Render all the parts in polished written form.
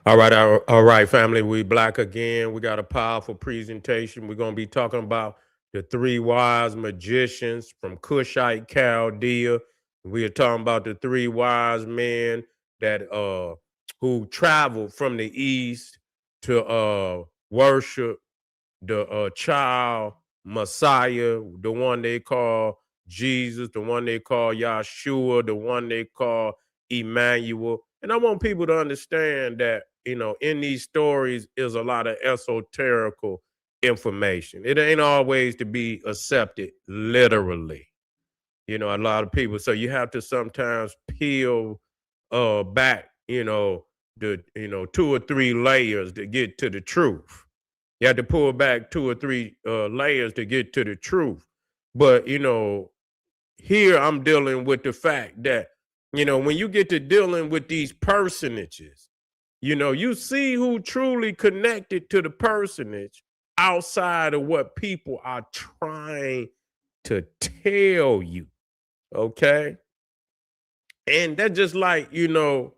All right, family. We black again. We got a powerful presentation. We're gonna be talking about the three wise magicians from Cushite, Chaldea. We are talking about the three wise men that who traveled from the east to worship the child Messiah, the one they call Jesus, the one they call Yahshua, the one they call Emmanuel. And I want people to understand that, in these stories is a lot of esoterical information. It ain't always to be accepted literally. A lot of people. So you have to sometimes peel back, the two or three layers to get to the truth. You have to pull back two or three layers to get to the truth. But here I'm dealing with the fact that when you get to dealing with these personages, you see who truly connected to the personage outside of what people are trying to tell you. Okay. And that's just like, the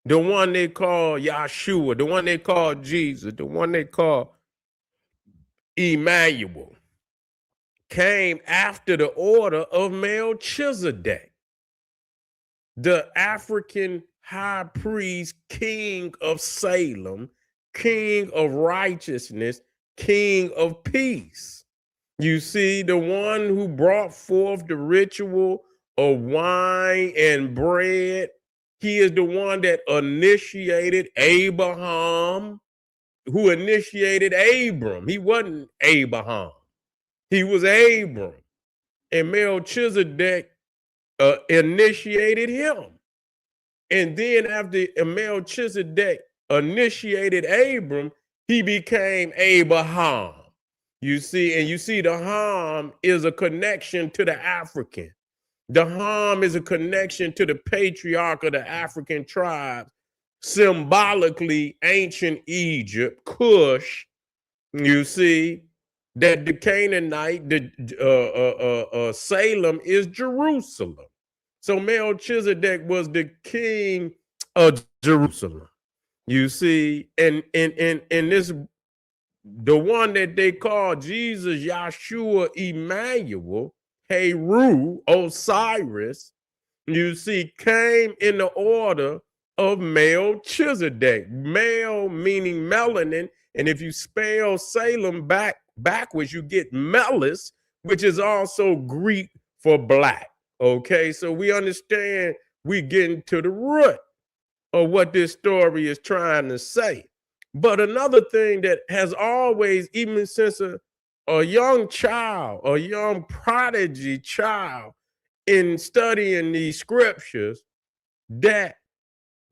one they call Yahshua, the one they call Jesus, the one they call Emmanuel, came after the order of Melchisedec, the African high priest, king of Salem, king of righteousness, king of peace. You see, the one who brought forth the ritual of wine and bread, he is the one that initiated Abraham, who initiated Abram. He wasn't Abraham. He was Abram. And Melchizedek initiated him. And then after Melchizedek initiated Abram, he became Abraham. You see, and you see the Ham is a connection to the African. The Ham is a connection to the patriarch of the African tribes, symbolically ancient Egypt, Cush, you see, that the Canaanite, the Salem is Jerusalem. So Melchizedek was the king of Jerusalem. You see, and this, the one that they call Jesus, Yahshua, Emmanuel, Heru, Osiris, you see, came in the order of Melchizedek. Mel meaning melanin, and if you spell Salem backwards, you get Melis, which is also Greek for black. Okay, so we understand we getting to the root of what this story is trying to say. But another thing that has always, even since a young child, a young prodigy child, in studying these scriptures, that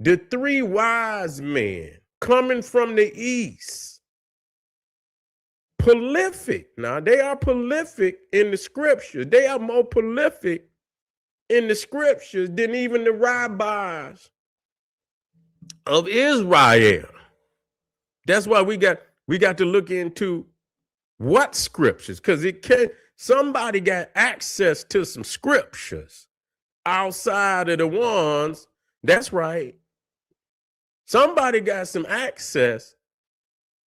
the three wise men coming from the east, prolific. Now, they are prolific in the scriptures. They are more prolific in the scriptures than even the rabbis of Israel. That's why we got to look into what scriptures, because somebody got access to some scriptures outside of the ones. That's right. Somebody got some access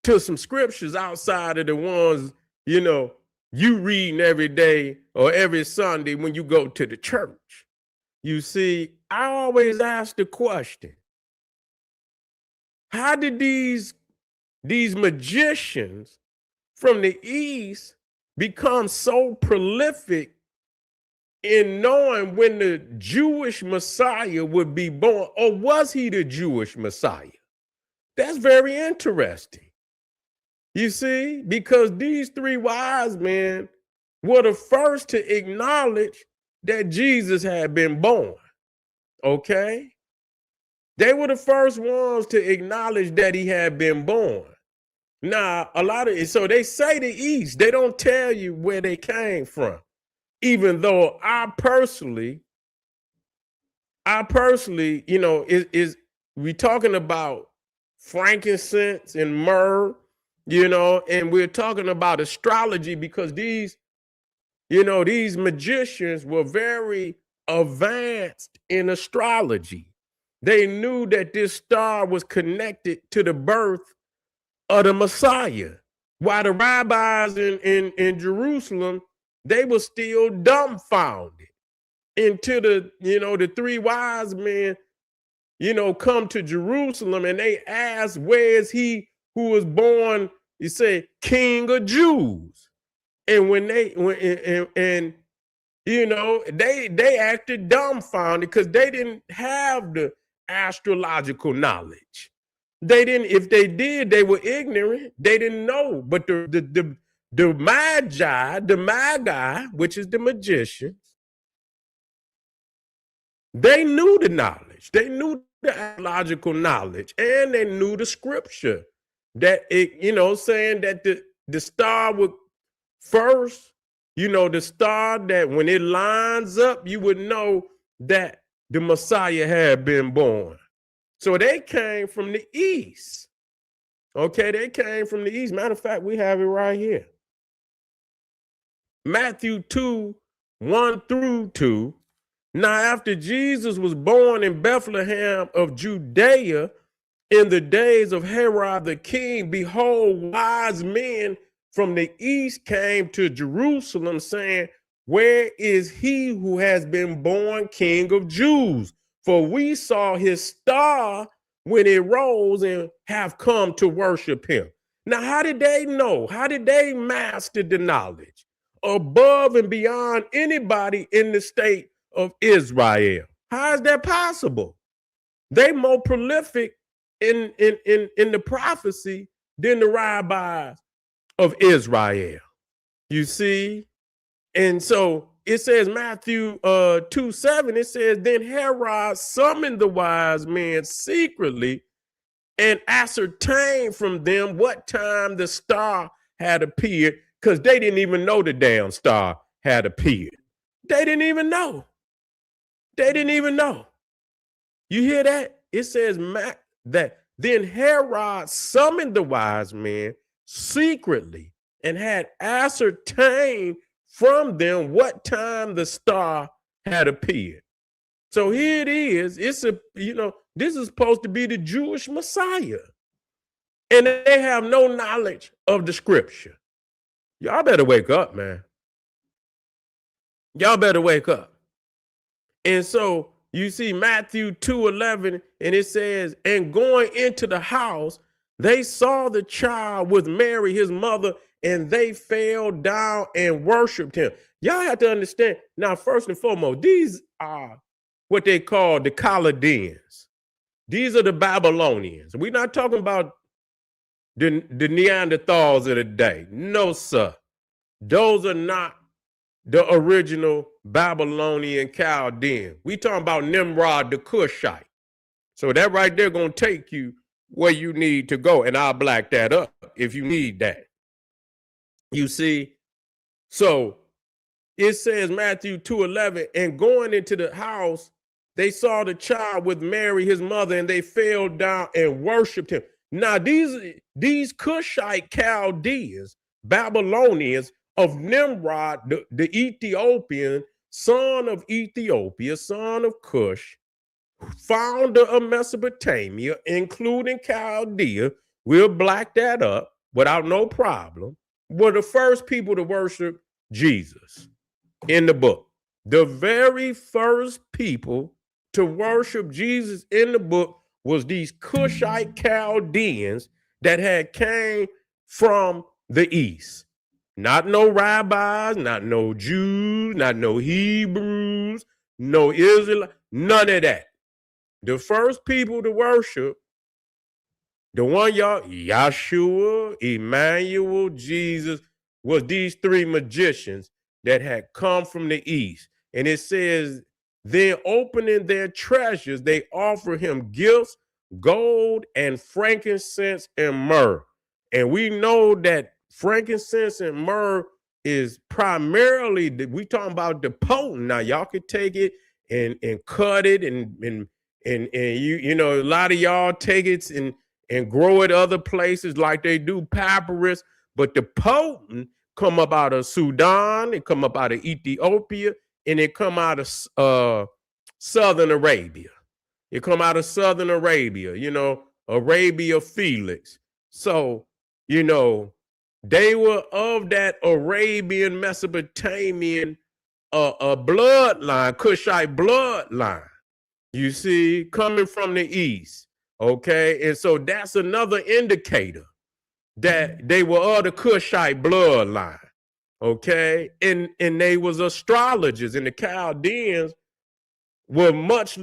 to some scriptures outside of the ones, you reading every day or every Sunday when you go to the church. You see, I always ask the question, how did these magicians from the east become so prolific in knowing when the Jewish Messiah would be born? Or was he the Jewish Messiah? That's very interesting. You see, because these three wise men were the first to acknowledge that Jesus had been born. Okay? They were the first ones to acknowledge that he had been born. Now, so they say the East, they don't tell you where they came from. Even though I personally, we talking about frankincense and myrrh, and we're talking about astrology because these magicians were very advanced in astrology. they knew that this star was connected to the birth of the Messiah. While the rabbis in Jerusalem, they were still dumbfounded until the three wise men, come to Jerusalem and they ask, where is he who was born, you say, King of Jews? And they acted dumbfounded because they didn't have the astrological knowledge. They didn't, if they did, they were ignorant. They didn't know. But the Magi, which is the magicians, they knew the knowledge. They knew the astrological knowledge, and they knew the scripture that saying that the star would first, the star that when it lines up, you would know that the Messiah had been born. So they came from the east. Okay, they came from the east. Matter of fact, we have it right here. Matthew 2, 1 through 2. Now, after Jesus was born in Bethlehem of Judea in the days of Herod the king, behold, wise men from the east came to Jerusalem, saying, where is he who has been born King of Jews? For we saw his star when it rose and have come to worship him. Now, how did they know? How did they master the knowledge above and beyond anybody in the state of Israel? How is that possible? They more prolific in the prophecy than the rabbis of Israel. You see? And so it says Matthew 2:7, it says, then Herod summoned the wise men secretly and ascertained from them what time the star had appeared, because they didn't even know the damn star had appeared. They didn't even know. They didn't even know. You hear that? It says that then Herod summoned the wise men secretly and had ascertained from them what time the star had appeared. So here it is. This is supposed to be the Jewish Messiah. And they have no knowledge of the scripture. Y'all better wake up, man. Y'all better wake up. And so you see Matthew 2:11, and it says, and going into the house, they saw the child with Mary, his mother, and they fell down and worshiped him. Y'all have to understand. Now, first and foremost, these are what they call the Chaldeans. These are the Babylonians. We're not talking about the Neanderthals of the day. No, sir. Those are not the original Babylonian Chaldean. We talking about Nimrod the Cushite. So that right there going to take you where you need to go. And I'll black that up if you need that. You see, so it says Matthew 2:11, and going into the house, they saw the child with Mary, his mother, and they fell down and worshiped him. Now, these Cushite Chaldeans, Babylonians of Nimrod, the Ethiopian, son of Ethiopia, son of Cush, founder of Mesopotamia, including Chaldea, we'll black that up without no problem, were the first people to worship Jesus in the book. The very first people to worship Jesus in the book was these Cushite Chaldeans that had came from the east. Not no rabbis, not no Jews, not no Hebrews, no Israelites, none of that. The first people to worship, the one y'all, Yahshua, Emmanuel, Jesus, was these three magicians that had come from the east. And it says, then opening their treasures, they offer him gifts, gold and frankincense and myrrh. And we know that frankincense and myrrh is primarily, we talking about the potent. Now y'all could take it and cut it and you know, a lot of y'all take it and grow it other places like they do papyrus, but the potent come up out of Sudan, it come up out of Ethiopia, and it come out of Southern Arabia. It come out of southern Arabia, Arabia Felix. So, they were of that Arabian Mesopotamian a bloodline, Cushite bloodline, you see, coming from the east. Okay. And so that's another indicator that they were of the Cushite bloodline. Okay. And they was astrologers, and the Chaldeans were much,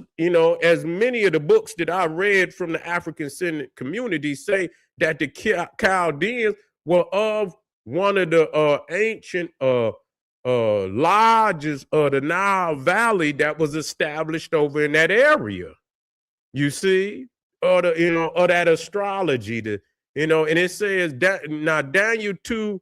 as many of the books that I read from the African Senate community say that the Chaldeans were of one of the ancient lodges of the Nile Valley that was established over in that area. You see, or that astrology, and it says that now Daniel 2,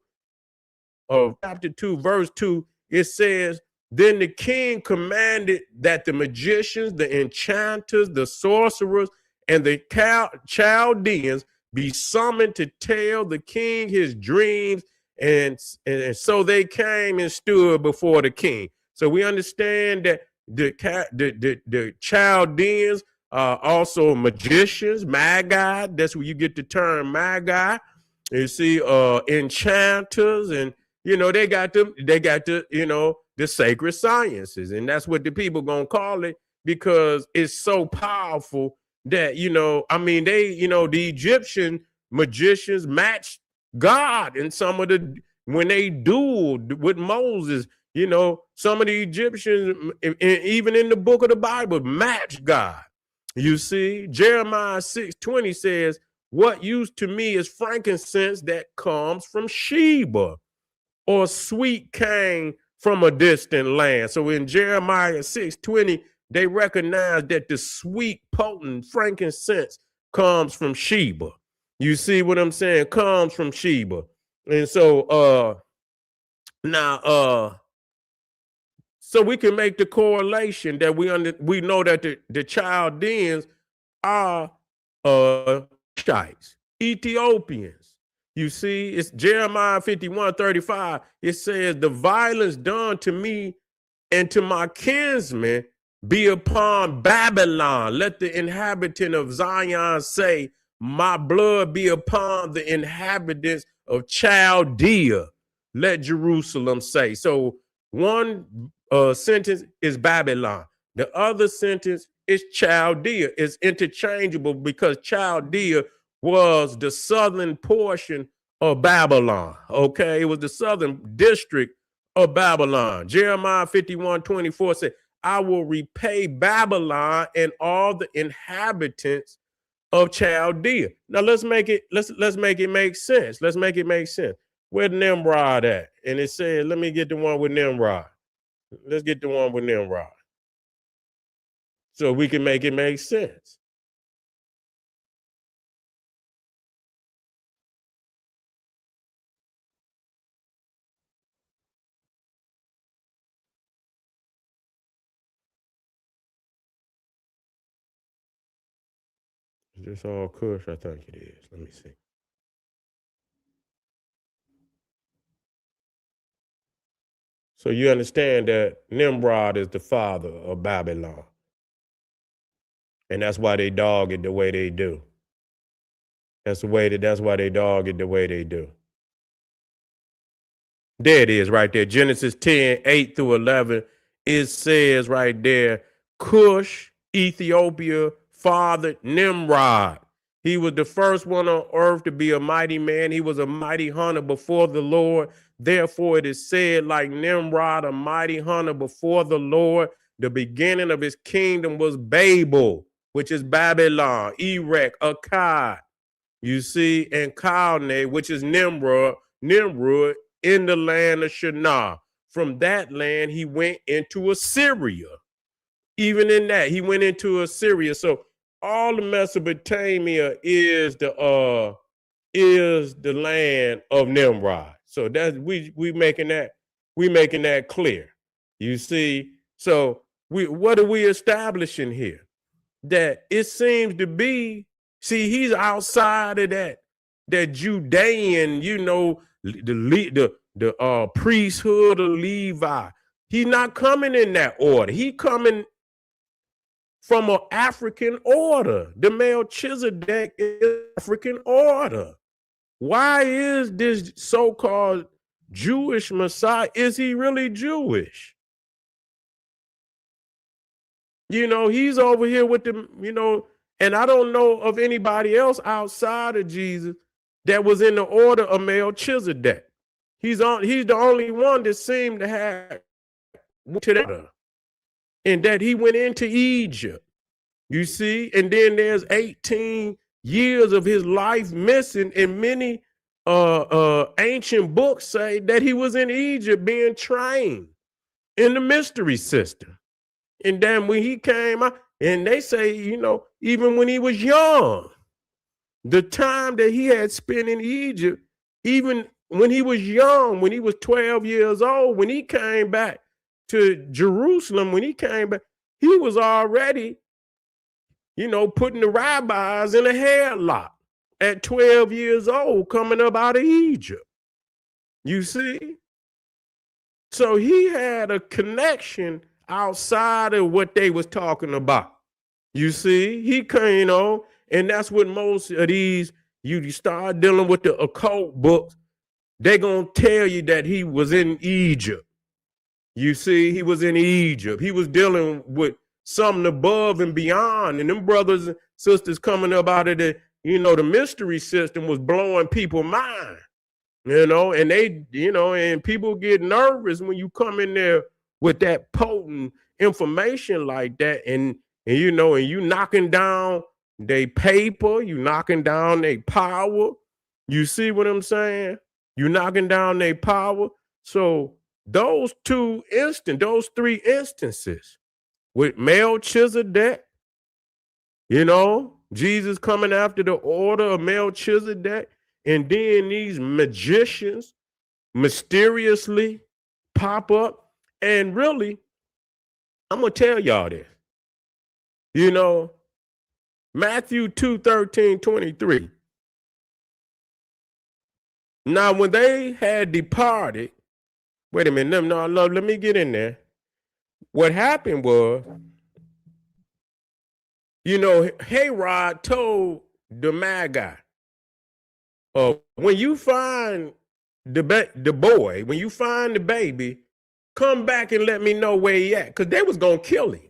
chapter 2, verse 2, it says, then the king commanded that the magicians, the enchanters, the sorcerers, and the Chaldeans be summoned to tell the king his dreams. And so they came and stood before the king. So we understand that the Chaldeans are also magicians, Magi. That's where you get the term Magi. You see, enchanters, and they got the sacred sciences, and that's what the people gonna call it, because it's so powerful that the Egyptian magicians matched God, and when they dueled with Moses, some of the Egyptians, even in the book of the Bible, matched God. You see, Jeremiah 6:20 says, what use to me is frankincense that comes from Sheba, or sweet cane from a distant land. So in Jeremiah 6:20, they recognize that the sweet, potent frankincense comes from Sheba. You see what I'm saying? Comes from Sheba. And so so we can make the correlation that we know that the Chaldeans are Cushites, Ethiopians. You see, it's Jeremiah 51:35. It says, the violence done to me and to my kinsmen be upon Babylon. Let the inhabitant of Zion say, my blood be upon the inhabitants of Chaldea. Let Jerusalem say. So one sentence is Babylon. The other sentence is Chaldea. It's interchangeable because Chaldea was the southern portion of Babylon. Okay, it was the southern district of Babylon. Jeremiah 51:24 said, I will repay Babylon and all the inhabitants of Chaldea. Now let's make it make sense. Let's make it make sense. Where's Nimrod at? And it says, let me get the one with Nimrod. Let's get the one with Nimrod, so we can make it make sense. Is this all Kush? I think it is. Let me see. So you understand that Nimrod is the father of Babylon. And that's why they dog it the way they do. That's why they dog it the way they do. There it is right there. Genesis 10:8-11. It says right there, Cush, Ethiopia, fathered Nimrod. He was the first one on earth to be a mighty man. He was a mighty hunter before the Lord. Therefore, it is said, like Nimrod, a mighty hunter before the Lord, the beginning of his kingdom was Babel, which is Babylon, Erech, Akkad, you see, and Calne, which is Nimrod, in the land of Shinar. From that land, he went into Assyria. Even in that, he went into Assyria. So all of Mesopotamia is the land of Nimrod. So that's we making that clear. You see, so what are we establishing here? That it seems to be, see, he's outside of that Judean, the priesthood of Levi. He's not coming in that order. He coming from an African order. The Melchisedec is African order. Why is this so-called Jewish Messiah? Is he really Jewish? You know, he's over here with the, you know, and I don't know of anybody else outside of Jesus that was in the order of Melchizedek. He's the only one that seemed to have to that, and that he went into Egypt. You see, and then there's 18 years of his life missing, and many ancient books say that he was in Egypt being trained in the mystery system. And then when he came out, and they say, you know, even when he was young, the time that he had spent in Egypt, even when he was young, when he was 12 years old, when he came back to Jerusalem, when he came back, he was already, you know, putting the rabbis in a headlock at 12 years old, coming up out of Egypt. You see? So he had a connection outside of what they was talking about. You see, he came, you know, and that's what most of these, you start dealing with the occult books, they're going to tell you that he was in Egypt. You see, he was in Egypt. He was dealing with something above and beyond. And them brothers and sisters coming up out of the, you know, the mystery system was blowing people's mind, you know, and they, you know, and people get nervous when you come in there with that potent information like that. And you know, and you knocking down they paper, you knocking down their power. You see what I'm saying? You knocking down their power. So those three instances with Melchizedek, you know, Jesus coming after the order of Melchizedek, and then these magicians mysteriously pop up. And really, I'm going to tell y'all this. You know, Matthew 2:13-23. Now, when they had departed, wait a minute, no, let me get in there. What happened was, you know, Herod told the Magi, when you find the boy, when you find the baby, come back and let me know where he at. Because they was going to kill him.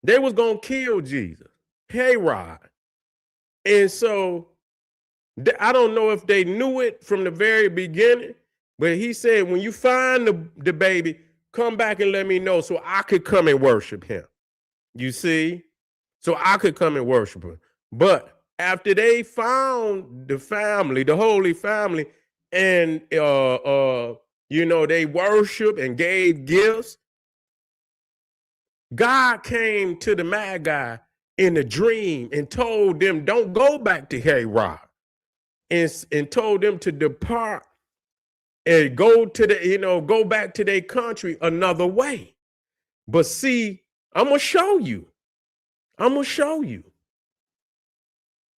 They was going to kill Jesus, Herod. And so I don't know if they knew it from the very beginning, but he said, when you find the baby, come back and let me know so I could come and worship him. You see? So I could come and worship him. But after they found the family, the Holy Family, and you know, they worshiped and gave gifts, God came to the Magi in a dream and told them, don't go back to Herod, and told them to depart and go to the, you know, go back to their country another way. But see, I'm going to show you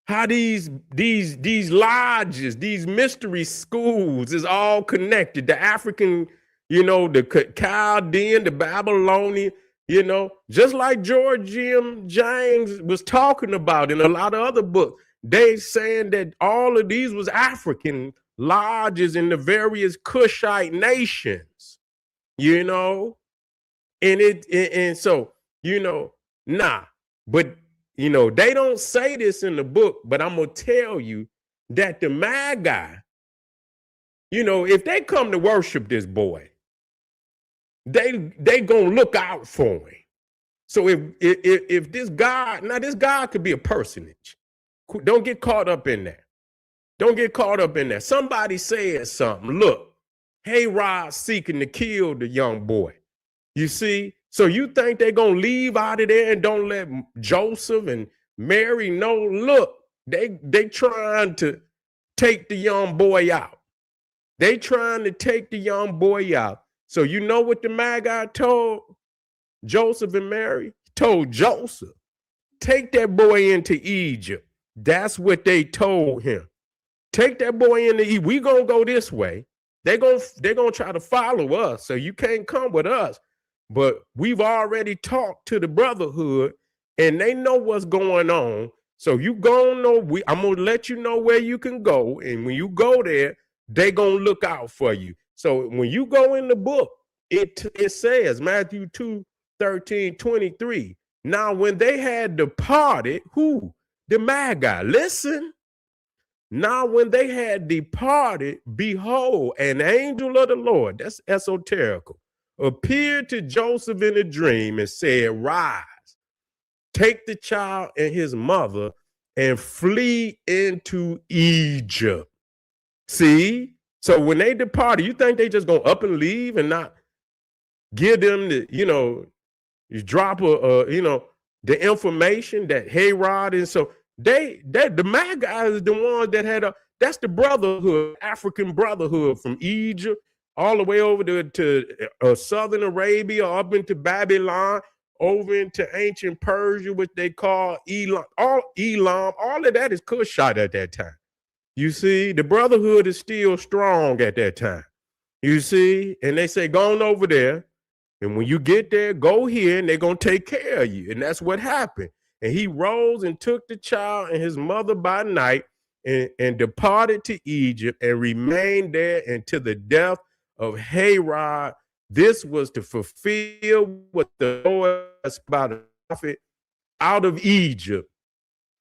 how these lodges, these mystery schools is all connected. The African, you know, the Chaldean, the Babylonian, you know, just like George M. James was talking about in a lot of other books. They saying that all of these was African lodges in the various Cushite nations, you know, and so, you know, but you know, they don't say this in the book, but I'm going to tell you that the Magi, you know, if they come to worship this boy, they going to look out for him. So if this God, now this God could be a personage. Don't get caught up in that. Don't get caught up in that. Somebody said something. Look, Herod seeking to kill the young boy. You see? So you think they're going to leave out of there and don't let Joseph and Mary know? Look, they trying to take the young boy out. They trying to take the young boy out. So you know what the Magi told Joseph and Mary? Told Joseph, take that boy into Egypt. That's what they told him. Take that boy into Egypt. We going to go this way. They're going to try to follow us. So you can't come with us. But we've already talked to the brotherhood, and they know what's going on. So you gonna know, I'm gonna let you know where you can go. And when you go there, they gonna look out for you. So when you go in the book, it says Matthew 2:13-23. Now, when they had departed, who? The Magi. Listen. Now, when they had departed, behold, an angel of the Lord, that's esoterical, appeared to Joseph in a dream and said, rise, take the child and his mother and flee into Egypt. See? So when they departed, you think they just gonna up and leave and not give them the, you drop the information that Herod, and so the Magi is the ones that had that's the brotherhood, African brotherhood from Egypt all the way over to Southern Arabia, up into Babylon, over into ancient Persia, which they call Elam. All of that is Cushite at that time. You see, the brotherhood is still strong at that time. You see, and they say, go on over there. And when you get there, go here, and they're going to take care of you. And that's what happened. And he rose and took the child and his mother by night and departed to Egypt and remained there until the death of Herod. This was to fulfill what the Lord has by the prophet, out of Egypt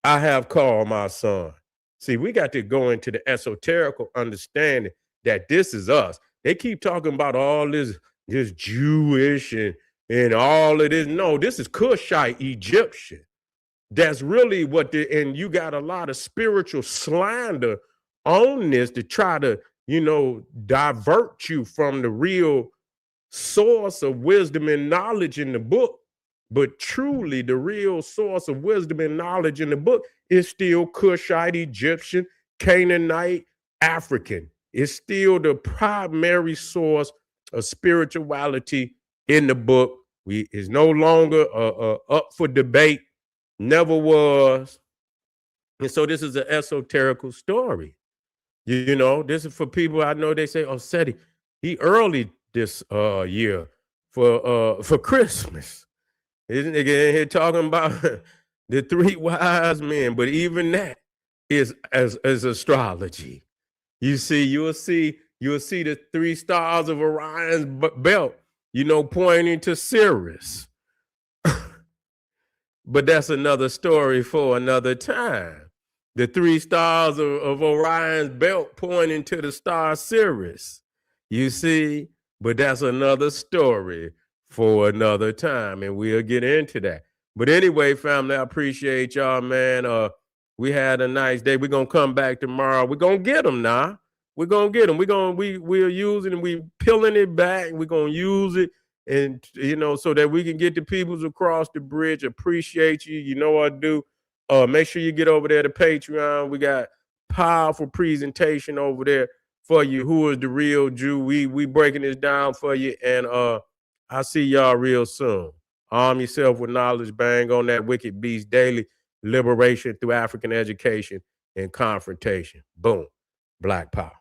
I have called my son. See, we got to go into the esoterical understanding that this is us. They keep talking about all this Jewish and all of this. No, this is Cushite Egyptian. That's really what and you got a lot of spiritual slander on this to try to, divert you from the real source of wisdom and knowledge in the book. But truly, the real source of wisdom and knowledge in the book is still Cushite, Egyptian, Canaanite, African. It's still the primary source of spirituality in the book. Is no longer up for debate, never was. And so this is an esoterical story. This is for people I know. They say, oh, Seti, he early this year for Christmas. Isn't it here talking about the three wise men? But even that is as astrology. You'll see the three stars of Orion's belt, pointing to Sirius. But that's another story for another time. The three stars of Orion's belt pointing to the star Sirius. You see, but that's another story for another time, and we'll get into that. But anyway, family, I appreciate y'all, man. We had a nice day. We're gonna come back tomorrow. We're gonna get them now. We're gonna get them. We're using it, we peeling it back. We're gonna use it, and so that we can get the peoples across the bridge. Appreciate you. You know what I do. Make sure you get over there to Patreon. We got powerful presentation over there for you. Who is the real Jew? We breaking this down for you, and I'll see y'all real soon. Arm yourself with knowledge. Bang on that wicked beast daily. Liberation through African education and confrontation. Boom. Black power.